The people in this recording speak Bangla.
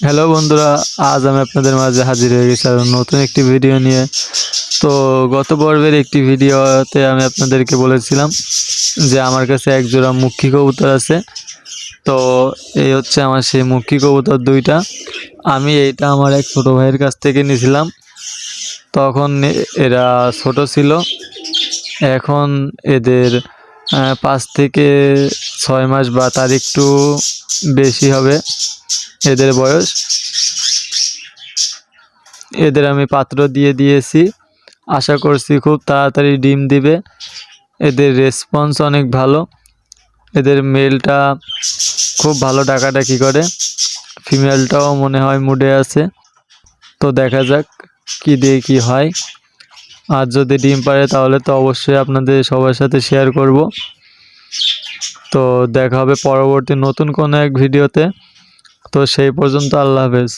হ্যালো বন্ধুরা, আজ আমি আপনাদের মাঝে হাজির হয়ে গেছি আর নতুন একটি ভিডিও নিয়ে। তো গত পর্বের একটি ভিডিওতে আমি আপনাদেরকে বলেছিলাম যে আমার কাছে এক জোড়া মুক্কি কবুতর আছে। তো এই হচ্ছে আমার সেই মুক্কি কবুতর দুইটা। আমি এইটা আমার এক ছোটো ভাইয়ের কাছ থেকে নিয়েছিলাম। তখন এরা ছোট ছিল, এখন এদের 5 থেকে 6 মাস বা তার একটু বেশি হবে এদের বয়স। এদের আমি পাত্র দিয়ে দিয়েছি, আশা করছি খুব তাড়াতাড়ি ডিম দিবে। এদের রেসপন্স অনেক ভালো। এদের মেলটা খুব ভালো ডাকাডাকি করে, ফিমেলটাও মনে হয় মুডে আছে। তো দেখা যাক কি দিয়ে কি হয়। আর যদি ডিম পারে তাহলে তো অবশ্যই আপনাদের সবার সাথে শেয়ার করব। তো দেখা হবে পরবর্তী নতুন কোনো এক ভিডিওতে। তো সেই পর্যন্ত আল্লাহ হাফেজ।